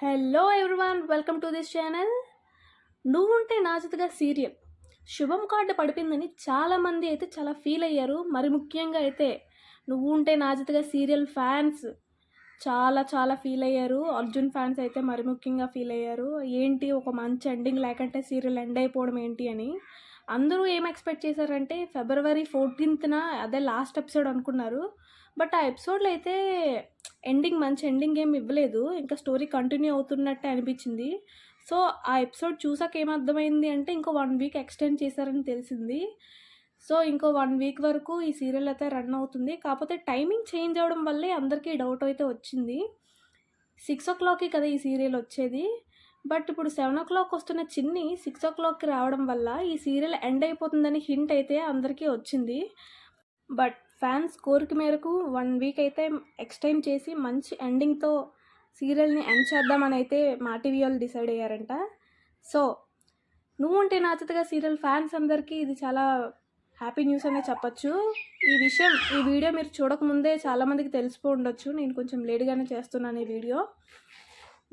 Hello everyone, welcome to this channel. నువ్వుంటే నా జతగా సీరియల్ శుభం కార్డు పడిపోయిందని చాలామంది అయితే చాలా ఫీల్ అయ్యారు. మరి ముఖ్యంగా అయితే నువ్వుంటే నా జతగా సీరియల్ ఫ్యాన్స్ చాలా చాలా ఫీల్ అయ్యారు. అర్జున్ ఫ్యాన్స్ అయితే మరి ముఖ్యంగా ఫీల్ అయ్యారు. ఏంటి ఒక మంచి ఎండింగ్ లేకంటే సీరియల్ ఎండ్ అయిపోవడం ఏంటి అని అందరూ ఏం ఎక్స్పెక్ట్ చేశారంటే February 14th అదే లాస్ట్ ఎపిసోడ్ అనుకున్నారు. బట్ ఆ ఎపిసోడ్లో అయితే మంచి ఎండింగ్ ఏమి ఇవ్వలేదు. ఇంకా స్టోరీ కంటిన్యూ అవుతున్నట్టే అనిపించింది. సో ఆ ఎపిసోడ్ చూసాక ఏమర్థమైంది అంటే ఇంకో 1 వీక్ ఎక్స్టెండ్ చేశారని తెలిసింది. సో ఇంకో 1 వీక్ వరకు ఈ సీరియల్ అయితే రన్ అవుతుంది. కాకపోతే టైమింగ్ చేంజ్ అవ్వడం వల్లే అందరికీ డౌట్ అయితే వచ్చింది. 6 o'clockకి కదా ఈ సీరియల్ వచ్చేది. బట్ ఇప్పుడు 7 o'clock వస్తున్న చిన్ని 6 o'clockకి రావడం వల్ల ఈ సీరియల్ ఎండ్ అయిపోతుందని హింట్ అయితే అందరికీ వచ్చింది. బట్ ఫ్యాన్స్ కోరిక మేరకు 1 వీక్ అయితే ఎక్స్టెండ్ చేసి మంచి ఎండింగ్తో సీరియల్ని ఎండ్ చేద్దామని అయితే మా టీవీ వాళ్ళు డిసైడ్ అయ్యారంట. సో నువ్వుంటే నా జతగా సీరియల్ ఫ్యాన్స్ అందరికీ ఇది చాలా హ్యాపీ న్యూస్ అనే చెప్పచ్చు. ఈ వీడియో మీరు చూడకముందే చాలామందికి తెలిసిపో ఉండొచ్చు. నేను కొంచెం లేట్గానే చేస్తున్నాను ఈ వీడియో,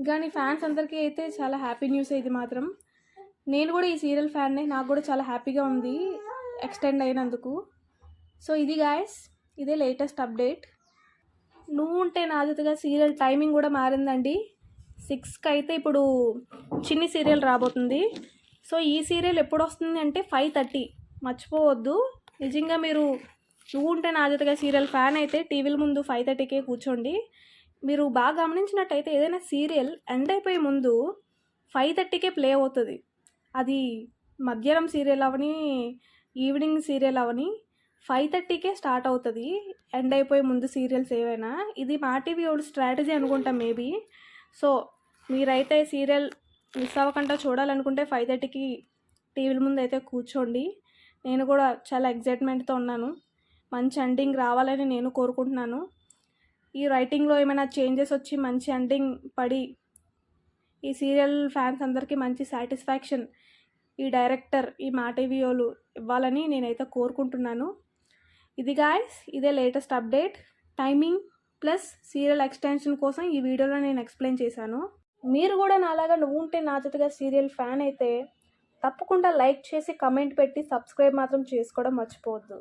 కానీ ఫ్యాన్స్ అందరికీ అయితే చాలా హ్యాపీ న్యూస్ ఇది మాత్రం. నేను కూడా ఈ సీరియల్ ఫ్యాన్నే, నాకు కూడా చాలా హ్యాపీగా ఉంది ఎక్స్టెండ్ అయినందుకు. సో ఇది గాయస్, ఇదే లేటెస్ట్ అప్డేట్. నువ్వుంటే నా జతగా సీరియల్ టైమింగ్ కూడా మారిందండి. 6కి అయితే ఇప్పుడు చిన్ని సీరియల్ రాబోతుంది. సో ఈ సీరియల్ ఎప్పుడు వస్తుంది అంటే 5:30, మర్చిపోవద్దు. నిజంగా మీరు నువ్వుంటే నా జతగా సీరియల్ ఫ్యాన్ అయితే టీవీల ముందు 5:30కే కూర్చోండి. మీరు బాగా గమనించినట్టయితే ఏదైనా సీరియల్ ఎండ్ అయిపోయే ముందు 5:30కే ప్లే అవుతుంది. అది మధ్యాహ్నం సీరియల్ అవని, ఈవినింగ్ సీరియల్ అవని 5:30కే స్టార్ట్ అవుతుంది ఎండ్ అయిపోయే ముందు సీరియల్స్ ఏవైనా. ఇది మా టీవీ ఓడి స్ట్రాటజీ అనుకుంటాం మేబీ. సో మీరైతే సీరియల్ మిస్ అవ్వకుండా చూడాలనుకుంటే 5:30కి టీవీల ముందు అయితే కూర్చోండి. నేను కూడా చాలా ఎగ్జైట్మెంట్తో ఉన్నాను. మంచి ఎండింగ్ రావాలని నేను కోరుకుంటున్నాను. ఈ రైటింగ్లో ఏమైనా చేంజెస్ వచ్చి మంచి ఎండింగ్ పడి ఈ సీరియల్ ఫ్యాన్స్ అందరికీ మంచి సాటిస్ఫాక్షన్ ఈ డైరెక్టర్, ఈ మా టీవీ వాళ్ళు ఇవ్వాలని నేనైతే కోరుకుంటున్నాను. ఇది గాయస్, ఇదే latest update. Timing plus serial extension కోసం ఈ వీడియోలో నేను ఎక్స్ప్లెయిన్ చేశాను. మీరు కూడా నాలాగా నువ్వుంటే నా జతగా సీరియల్ ఫ్యాన్ అయితే తప్పకుండా లైక్ చేసి కమెంట్ పెట్టి సబ్స్క్రైబ్ మాత్రం చేసుకోవడం మర్చిపోవద్దు.